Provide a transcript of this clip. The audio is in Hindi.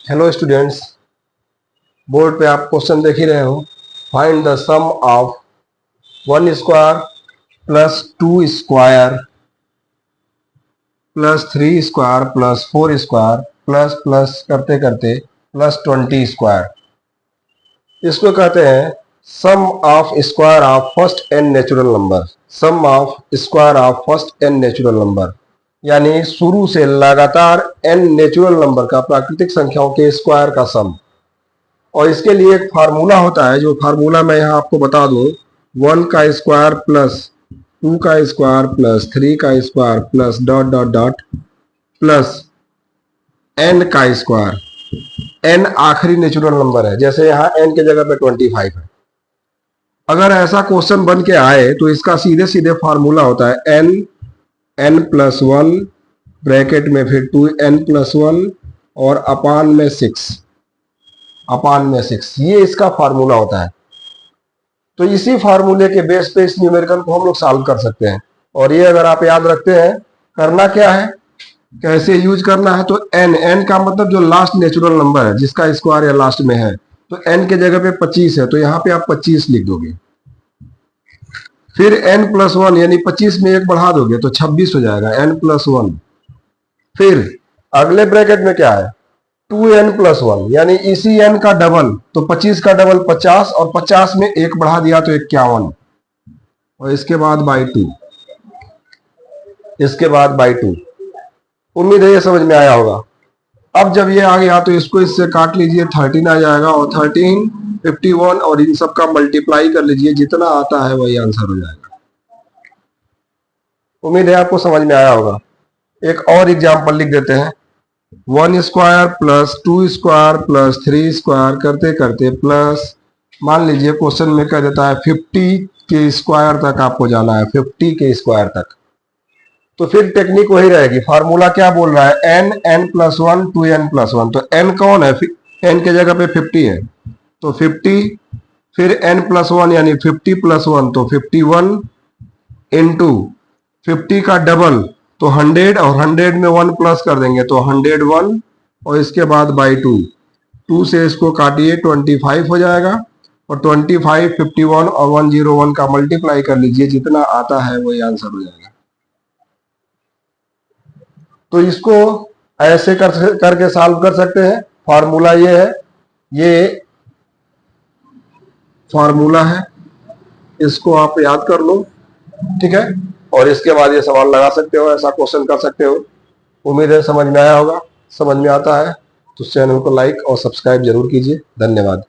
हेलो स्टूडेंट्स, बोर्ड पे आप क्वेश्चन देख ही रहे हो। Find the sum of 1 square plus 2 square plus 3 square plus 4 square plus plus करते करते प्लस 20 स्क्वायर। इसको कहते हैं sum of square of first n natural number. Sum of square of first n natural number यानी शुरू से लगातार n नेचुरल नंबर का, प्राकृतिक संख्याओं के स्क्वायर का सम। और इसके लिए एक फार्मूला होता है, जो फार्मूला मैं यहाँ आपको बता दूं। 1 का स्क्वायर प्लस 2 का स्क्वायर प्लस 3 का square plus dot dot dot plus n का स्क्वायर। n आखिरी नेचुरल नंबर है, जैसे यहाँ n के जगह पे 25 है। अगर ऐसा क्वेश्चन बन के आए तो इसका सीधे सीधे फार्मूला होता है n प्लस 1 ब्रैकेट में फिर 2n प्लस 1 और अपान में 6। ये इसका फार्मूला होता है। तो इसी फार्मूले के बेस पे इस न्यूमेरिकल को हम लोग सॉल्व कर सकते हैं। और ये अगर आप याद रखते हैं, करना क्या है, कैसे यूज करना है, तो n का मतलब जो लास्ट नेचुरल नंबर है, जिसका स्क्वायर या लास्ट में है, तो n के जगह पे 25 है, तो यहाँ पे आप 25 लिख दोगे। फिर n प्लस 1 यानी 25 में एक बढ़ा दोगे तो 26 हो जाएगा, n प्लस 1। फिर अगले ब्रैकेट में क्या है, 2n प्लस 1 यानी इसी n का डबल, तो 25 का डबल 50 और 50 में एक बढ़ा दिया तो 51 और इसके बाद बाई 2। उम्मीद है ये समझ में आया होगा। अब जब ये आ गया तो इसको इससे काट लीजिए, 13 आ जाएगा और 13 51 और इन सब का मल्टीप्लाई कर लीजिए, जितना आता है वही आंसर हो जाएगा। उम्मीद है आपको समझ में आया होगा। एक और एग्जाम्पल लिख देते हैं। 1 square plus 2 square plus 3 square करते करते प्लस, मान लीजिए क्वेश्चन में कह देता है 50 के स्क्वायर तक आपको जाना है, 50 के स्क्वायर तक। तो फिर टेक्निक वही रहेगी। फार्मूला क्या बोल रहा है, n प्लस 1 2n प्लस 1। तो n कौन है, n के जगह पे 50 है, तो 50 फिर n प्लस 1 यानी 50 प्लस 1 तो 51 इंटू 50 का डबल तो 100 और 100 में 1 प्लस कर देंगे तो 101 और इसके बाद बाई 2 से इसको काटिए 25 हो जाएगा और 25 51 और 101 का मल्टीप्लाई कर लीजिए, जितना आता है वही आंसर हो जाएगा। तो इसको ऐसे करके सॉल्व कर सकते हैं। फार्मूला ये है, ये फार्मूला है, इसको आप याद कर लो, ठीक है। और इसके बाद ये सवाल लगा सकते हो, ऐसा क्वेश्चन कर सकते हो। उम्मीद है समझ में आया होगा। समझ में आता है तो चैनल को लाइक और सब्सक्राइब जरूर कीजिए। धन्यवाद।